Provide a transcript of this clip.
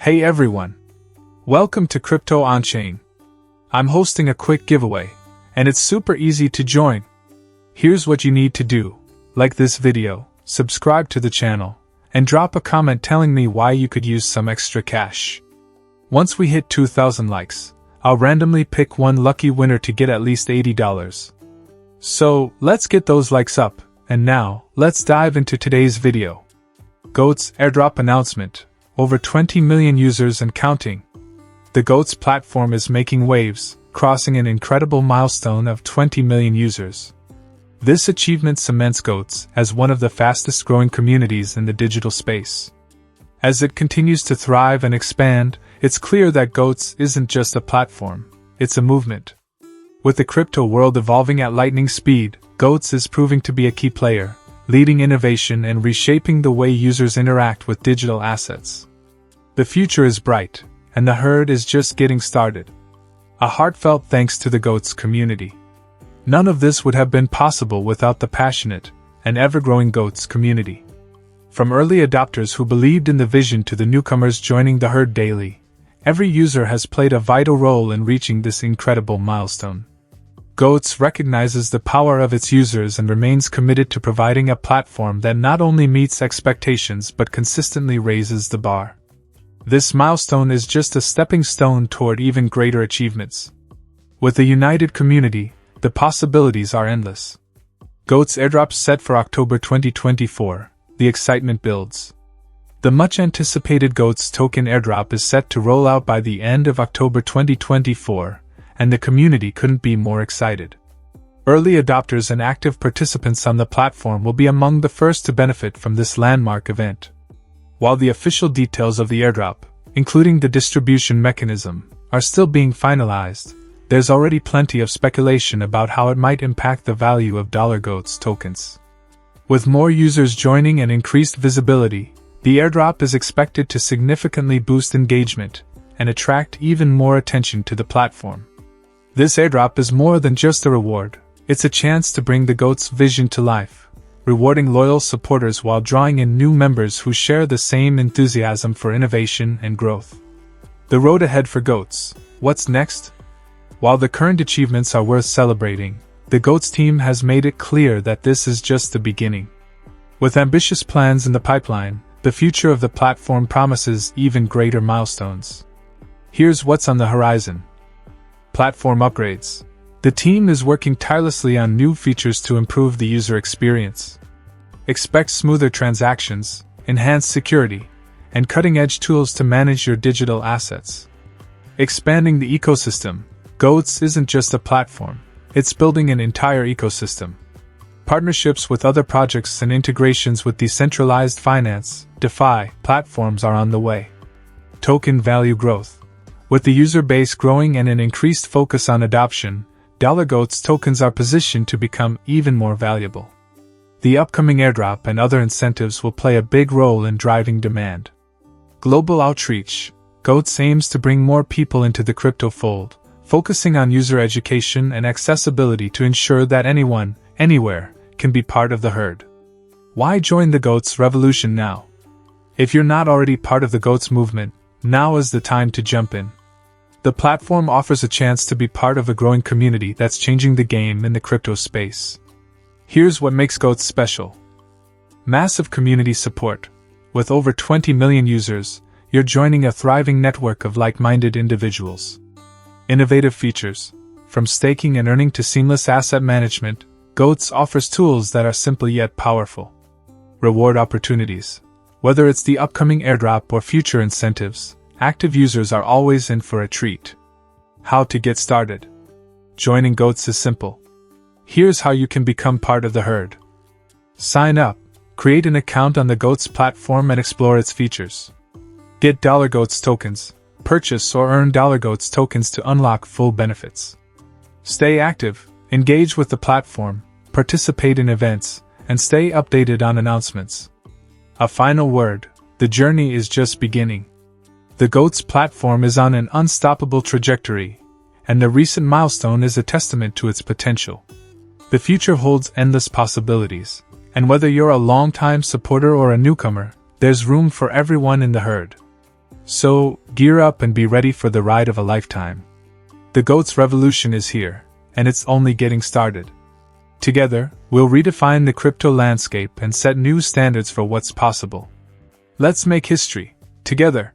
Hey everyone! Welcome to Crypto On-Chain. I'm hosting a quick giveaway, and it's super easy to join. Here's what you need to do. Like this video, subscribe to the channel, and drop a comment telling me why you could use some extra cash. Once we hit 2,000 likes, I'll randomly pick one lucky winner to get at least $80. So, let's get those likes up, and now, let's dive into today's video. Goat's airdrop announcement. Over 20 million users and counting. The Goats platform is making waves, crossing an incredible milestone of 20 million users. This achievement cements Goats as one of the fastest growing communities in the digital space. As it continues to thrive and expand, it's clear that Goats isn't just a platform, it's a movement. With the crypto world evolving at lightning speed, Goats is proving to be a key player, leading innovation and reshaping the way users interact with digital assets. The future is bright, and the herd is just getting started. A heartfelt thanks to the Goats community. None of this would have been possible without the passionate and ever-growing Goats community. From early adopters who believed in the vision to the newcomers joining the herd daily, every user has played a vital role in reaching this incredible milestone. Goats recognizes the power of its users and remains committed to providing a platform that not only meets expectations but consistently raises the bar. This milestone is just a stepping stone toward even greater achievements. With a united community, the possibilities are endless. Goats airdrop set for October 2024, the excitement builds. The much-anticipated Goats token airdrop is set to roll out by the end of October 2024, and the community couldn't be more excited. Early adopters and active participants on the platform will be among the first to benefit from this landmark event. While the official details of the airdrop, including the distribution mechanism, are still being finalized, there's already plenty of speculation about how it might impact the value of $Goats tokens. With more users joining and increased visibility, the airdrop is expected to significantly boost engagement and attract even more attention to the platform. This airdrop is more than just a reward, it's a chance to bring the Goats vision to life, rewarding loyal supporters while drawing in new members who share the same enthusiasm for innovation and growth. The road ahead for Goats. What's next? While the current achievements are worth celebrating, the Goats team has made it clear that this is just the beginning. With ambitious plans in the pipeline, the future of the platform promises even greater milestones. Here's what's on the horizon. Platform upgrades. The team is working tirelessly on new features to improve the user experience. Expect smoother transactions, enhanced security, and cutting-edge tools to manage your digital assets. Expanding the ecosystem. Goats isn't just a platform, it's building an entire ecosystem. Partnerships with other projects and integrations with decentralized finance, DeFi, platforms are on the way. Token value growth. With the user base growing and an increased focus on adoption, Goats tokens are positioned to become even more valuable. The upcoming airdrop and other incentives will play a big role in driving demand. Global outreach. Goats aims to bring more people into the crypto fold, focusing on user education and accessibility to ensure that anyone, anywhere, can be part of the herd. Why join the Goats revolution now? If you're not already part of the Goats movement, now is the time to jump in. The platform offers a chance to be part of a growing community that's changing the game in the crypto space. Here's what makes Goats special. Massive community support. With over 20 million users, you're joining a thriving network of like-minded individuals. Innovative features. From staking and earning to seamless asset management, Goats offers tools that are simple yet powerful. Reward opportunities. Whether it's the upcoming airdrop or future incentives, active users are always in for a treat. How to get started? Joining Goats is simple. Here's how you can become part of the herd. Sign up, create an account on the Goats platform and explore its features. Get Goats tokens, purchase or earn Goats tokens to unlock full benefits. Stay active, engage with the platform, participate in events, and stay updated on announcements. A final word, the journey is just beginning. The Goats platform is on an unstoppable trajectory, and the recent milestone is a testament to its potential. The future holds endless possibilities, and whether you're a long-time supporter or a newcomer, there's room for everyone in the herd. So, gear up and be ready for the ride of a lifetime. The GOAT's revolution is here, and it's only getting started. Together, we'll redefine the crypto landscape and set new standards for what's possible. Let's make history, together.